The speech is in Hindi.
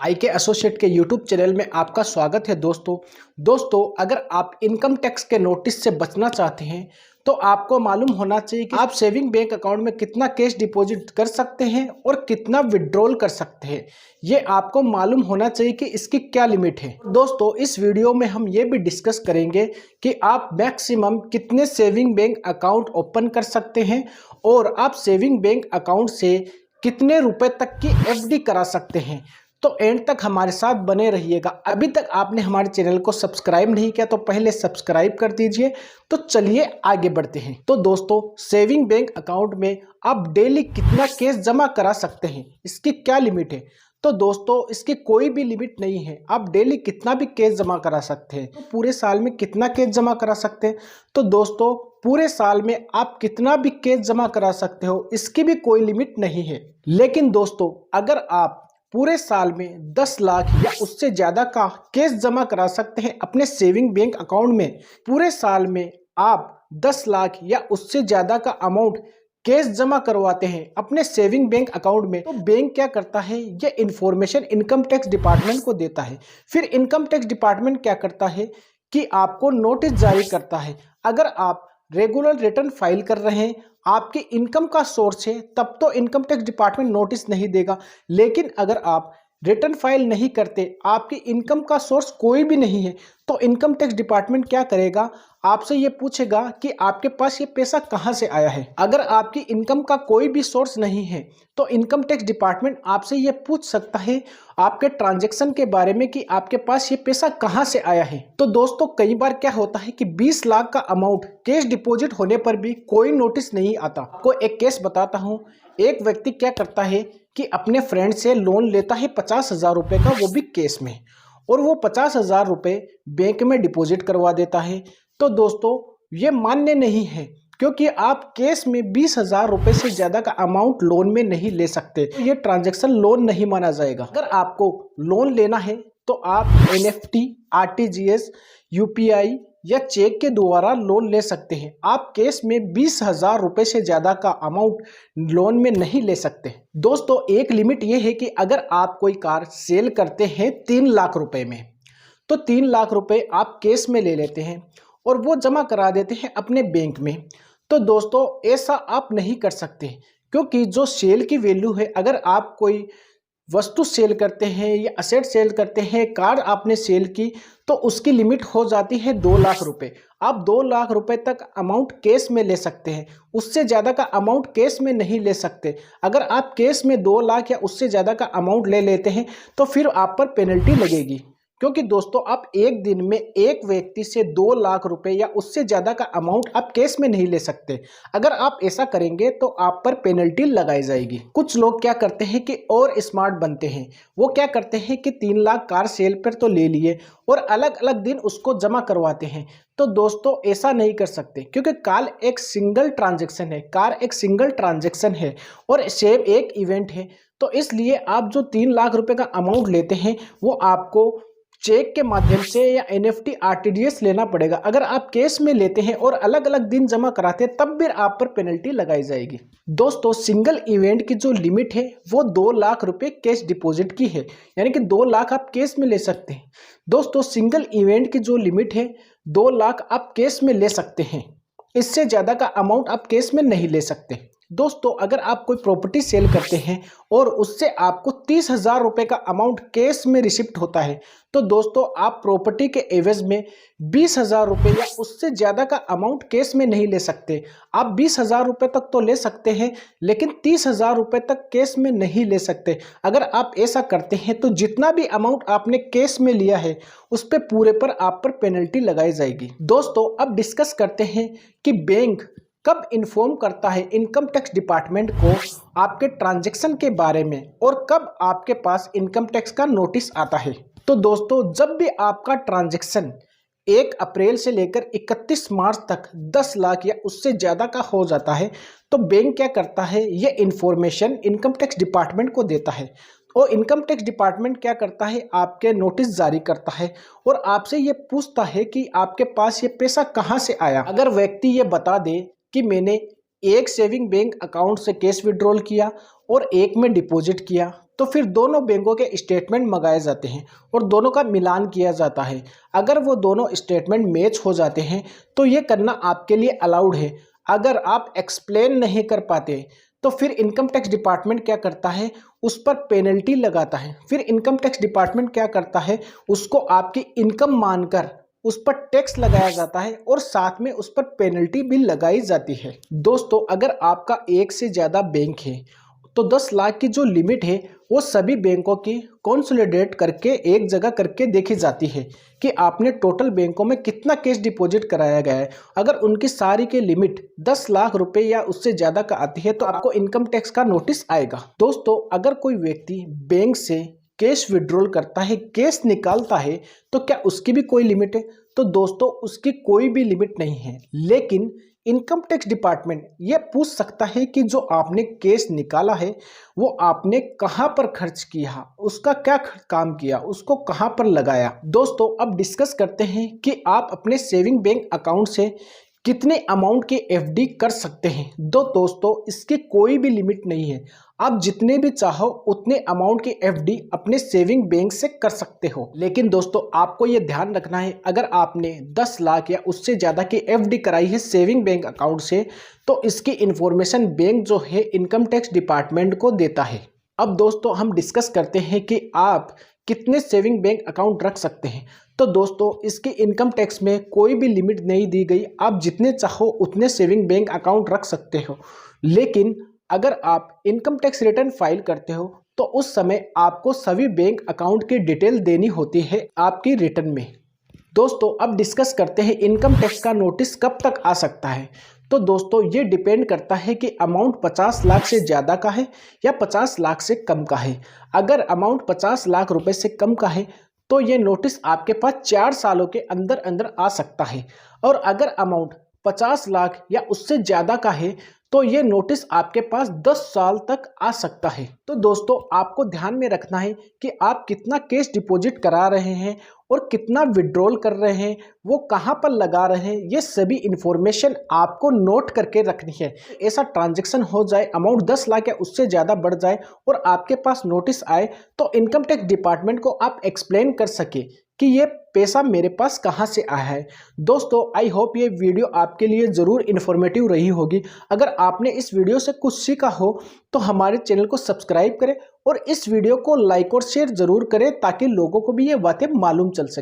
IK एसोसिएट के यूट्यूब चैनल में आपका स्वागत है दोस्तों अगर आप इनकम टैक्स के नोटिस से बचना चाहते हैं तो आपको मालूम होना चाहिए कि आप सेविंग बैंक अकाउंट में कितना कैश डिपॉजिट कर सकते हैं और कितना विड्रॉल कर सकते हैं। ये आपको मालूम होना चाहिए कि इसकी क्या लिमिट है। दोस्तों इस वीडियो में हम ये भी डिस्कस करेंगे कि आप मैक्सिमम कितने सेविंग बैंक अकाउंट ओपन कर सकते हैं और आप सेविंग बैंक अकाउंट से कितने रुपए तक की FD करा सकते हैं। तो एंड तक हमारे साथ बने रहिएगा। अभी तक आपने हमारे चैनल को सब्सक्राइब नहीं किया तो पहले सब्सक्राइब कर दीजिए। तो चलिए आगे बढ़ते हैं। तो दोस्तों सेविंग बैंक अकाउंट में आप डेली कितना कैश जमा करा सकते हैं, इसकी क्या लिमिट है? तो दोस्तों इसकी कोई भी लिमिट नहीं है, आप डेली कितना भी कैश जमा करा सकते हैं। तो पूरे साल में कितना कैश जमा करा सकते हैं? तो दोस्तों पूरे साल में आप कितना भी कैश जमा करा सकते हो, इसकी भी कोई लिमिट नहीं है। लेकिन दोस्तों अगर आप पूरे साल में 10 लाख या उससे ज़्यादा का कैश जमा करा सकते हैं अपने सेविंग बैंक अकाउंट में, पूरे साल में आप 10 लाख या उससे ज़्यादा का अमाउंट कैश जमा करवाते हैं अपने सेविंग बैंक अकाउंट में, तो बैंक क्या करता है, ये इन्फॉर्मेशन इनकम टैक्स डिपार्टमेंट को देता है। फिर इनकम टैक्स डिपार्टमेंट क्या करता है कि आपको नोटिस जारी करता है। अगर आप रेगुलर रिटर्न फाइल कर रहे हैं, आपकी इनकम का सोर्स है, तब तो इनकम टैक्स डिपार्टमेंट नोटिस नहीं देगा। लेकिन अगर आप रिटर्न फाइल नहीं करते, आपकी इनकम का सोर्स कोई भी नहीं है, तो इनकम टैक्स डिपार्टमेंट क्या करेगा, आपसे ये पूछेगा कि आपके पास ये पैसा कहाँ से आया है। अगर आपकी इनकम का कोई भी सोर्स नहीं है तो इनकम टैक्स डिपार्टमेंट आपसे ये पूछ सकता है आपके ट्रांजैक्शन के बारे में कि आपके पास ये पैसा कहाँ से आया है। तो दोस्तों कई बार क्या होता है कि 20 लाख का अमाउंट कैश डिपॉजिट होने पर भी कोई नोटिस नहीं आता। आपको एक केस बताता हूँ। एक व्यक्ति क्या करता है कि अपने फ्रेंड से लोन लेता है 50,000 रुपये का, वो भी कैश में, और वो 50,000 रुपये बैंक में डिपॉजिट करवा देता है। तो दोस्तों ये मान्य नहीं है, क्योंकि आप कैश में 20,000 रुपये से ज़्यादा का अमाउंट लोन में नहीं ले सकते। तो ये ट्रांजैक्शन लोन नहीं माना जाएगा। अगर आपको लोन लेना है तो आप NEFT, RTGS, UPI या चेक के द्वारा लोन ले सकते हैं। आप कैश में 20,000 रुपये से ज़्यादा का अमाउंट लोन में नहीं ले सकते। दोस्तों एक लिमिट ये है कि अगर आप कोई कार सेल करते हैं 3 लाख रुपए में, तो 3 लाख रुपए आप कैश में ले लेते हैं और वो जमा करा देते हैं अपने बैंक में। तो दोस्तों ऐसा आप नहीं कर सकते, क्योंकि जो सेल की वैल्यू है, अगर आप कोई वस्तु सेल करते हैं या असेट सेल करते हैं, कार आपने सेल की, तो उसकी लिमिट हो जाती है 2 लाख रुपए। आप 2 लाख रुपए तक अमाउंट कैश में ले सकते हैं, उससे ज़्यादा का अमाउंट कैश में नहीं ले सकते। अगर आप कैश में 2 लाख या उससे ज़्यादा का अमाउंट ले लेते हैं तो फिर आप पर पेनल्टी लगेगी, क्योंकि दोस्तों आप एक दिन में एक व्यक्ति से 2 लाख रुपए या उससे ज़्यादा का अमाउंट आप कैश में नहीं ले सकते। अगर आप ऐसा करेंगे तो आप पर पेनल्टी लगाई जाएगी। कुछ लोग क्या करते हैं कि और स्मार्ट बनते हैं। वो क्या करते हैं कि 3 लाख कार सेल पर तो ले लिए और अलग अलग दिन उसको जमा करवाते हैं। तो दोस्तों ऐसा नहीं कर सकते, क्योंकि कार एक सिंगल ट्रांजेक्शन है, कार एक सिंगल ट्रांजेक्शन है और सेम एक इवेंट है। तो इसलिए आप जो 3 लाख रुपए का अमाउंट लेते हैं वो आपको चेक के माध्यम से या NEFT, RTGS लेना पड़ेगा। अगर आप कैश में लेते हैं और अलग अलग दिन जमा कराते हैं तब भी आप पर पेनल्टी लगाई जाएगी। दोस्तों सिंगल इवेंट की जो लिमिट है वो 2 लाख रुपए कैश डिपॉजिट की है, यानी कि 2 लाख आप कैश में ले सकते हैं। दोस्तों सिंगल इवेंट की जो लिमिट है 2 लाख आप कैश में ले सकते हैं, इससे ज़्यादा का अमाउंट आप कैश में नहीं ले सकते। दोस्तों अगर आप कोई प्रॉपर्टी सेल करते हैं और उससे आपको 30,000 रुपये का अमाउंट कैश में रिसिप्ट होता है, तो दोस्तों आप प्रॉपर्टी के एवज में 20,000 रुपये या उससे ज़्यादा का अमाउंट कैश में नहीं ले सकते। आप 20,000 रुपये तक तो ले सकते हैं, लेकिन 30,000 रुपये तक कैश में नहीं ले सकते। अगर आप ऐसा करते हैं तो जितना भी अमाउंट आपने कैश में लिया है उस पर पूरे पर आप पर पेनल्टी लगाई जाएगी। दोस्तों अब डिस्कस करते हैं कि बैंक कब इन्फॉर्म करता है इनकम टैक्स डिपार्टमेंट को आपके ट्रांजैक्शन के बारे में और कब आपके पास इनकम टैक्स का नोटिस आता है। तो दोस्तों जब भी आपका ट्रांजैक्शन 1 अप्रैल से लेकर 31 मार्च तक 10 लाख या उससे ज़्यादा का हो जाता है, तो बैंक क्या करता है, ये इन्फॉर्मेशन इनकम टैक्स डिपार्टमेंट को देता है और इनकम टैक्स डिपार्टमेंट क्या करता है, आपके नोटिस जारी करता है और आपसे ये पूछता है कि आपके पास ये पैसा कहाँ से आया। अगर व्यक्ति ये बता दे कि मैंने एक सेविंग बैंक अकाउंट से कैश विड्रॉल किया और एक में डिपॉजिट किया, तो फिर दोनों बैंकों के स्टेटमेंट मंगाए जाते हैं और दोनों का मिलान किया जाता है। अगर वो दोनों स्टेटमेंट मैच हो जाते हैं तो ये करना आपके लिए अलाउड है। अगर आप एक्सप्लेन नहीं कर पाते तो फिर इनकम टैक्स डिपार्टमेंट क्या करता है, उस पर पेनल्टी लगाता है। फिर इनकम टैक्स डिपार्टमेंट क्या करता है, उसको आपकी इनकम मानकर उस पर टैक्स लगाया जाता है और साथ में उस पर पेनल्टी भी लगाई जाती है। दोस्तों, अगर आपका एक से ज़्यादा बैंक है तो 10 लाख की जो लिमिट है वो सभी बैंकों की कंसोलिडेट करके एक जगह करके देखी जाती है कि आपने टोटल बैंकों में कितना कैश डिपॉजिट कराया गया है। अगर उनकी सारी की लिमिट 10 लाख रुपए या उससे ज़्यादा का आती है तो आपको इनकम टैक्स का नोटिस आएगा। दोस्तों, अगर कोई व्यक्ति बैंक से कैश विड्रॉल करता है, कैश निकालता है, तो क्या उसकी भी कोई लिमिट है? तो दोस्तों, उसकी कोई भी लिमिट नहीं है। लेकिन इनकम टैक्स डिपार्टमेंट ये पूछ सकता है कि जो आपने कैश निकाला है वो आपने कहां पर खर्च किया, उसका क्या काम किया, उसको कहां पर लगाया। दोस्तों, अब डिस्कस करते हैं कि आप अपने सेविंग बैंक अकाउंट से कितने अमाउंट की एफडी कर सकते हैं। दोस्तों, इसकी कोई भी लिमिट नहीं है। आप जितने भी चाहो उतने अमाउंट की एफडी अपने सेविंग बैंक से कर सकते हो। लेकिन दोस्तों, आपको ये ध्यान रखना है, अगर आपने 10 लाख या उससे ज़्यादा की एफडी कराई है सेविंग बैंक अकाउंट से तो इसकी इंफॉर्मेशन बैंक जो है इनकम टैक्स डिपार्टमेंट को देता है। अब दोस्तों, हम डिस्कस करते हैं कि आप कितने सेविंग बैंक अकाउंट रख सकते हैं। तो दोस्तों, इसके इनकम टैक्स में कोई भी लिमिट नहीं दी गई, आप जितने चाहो उतने सेविंग बैंक अकाउंट रख सकते हो। लेकिन अगर आप इनकम टैक्स रिटर्न फाइल करते हो तो उस समय आपको सभी बैंक अकाउंट की डिटेल देनी होती है आपकी रिटर्न में। दोस्तों, अब डिस्कस करते हैं इनकम टैक्स का नोटिस कब तक आ सकता है। तो दोस्तों, ये डिपेंड करता है कि अमाउंट 50 लाख से ज़्यादा का है या 50 लाख से कम का है। अगर अमाउंट 50 लाख रुपए से कम का है तो ये नोटिस आपके पास 4 सालों के अंदर अंदर आ सकता है। और अगर अमाउंट 50 लाख या उससे ज़्यादा का है तो ये नोटिस आपके पास 10 साल तक आ सकता है। तो दोस्तों, आपको ध्यान में रखना है कि आप कितना कैश डिपॉजिट करा रहे हैं और कितना विड्रॉल कर रहे हैं, वो कहाँ पर लगा रहे हैं, ये सभी इंफॉर्मेशन आपको नोट करके रखनी है। ऐसा ट्रांजैक्शन हो जाए, अमाउंट 10 लाख या उससे ज़्यादा बढ़ जाए और आपके पास नोटिस आए तो इनकम टैक्स डिपार्टमेंट को आप एक्सप्लेन कर सके कि ये पैसा मेरे पास कहाँ से आया है। दोस्तों, आई होप ये वीडियो आपके लिए ज़रूर इन्फॉर्मेटिव रही होगी। अगर आपने इस वीडियो से कुछ सीखा हो तो हमारे चैनल को सब्सक्राइब करें और इस वीडियो को लाइक और शेयर ज़रूर करें ताकि लोगों को भी ये बातें मालूम चल सके।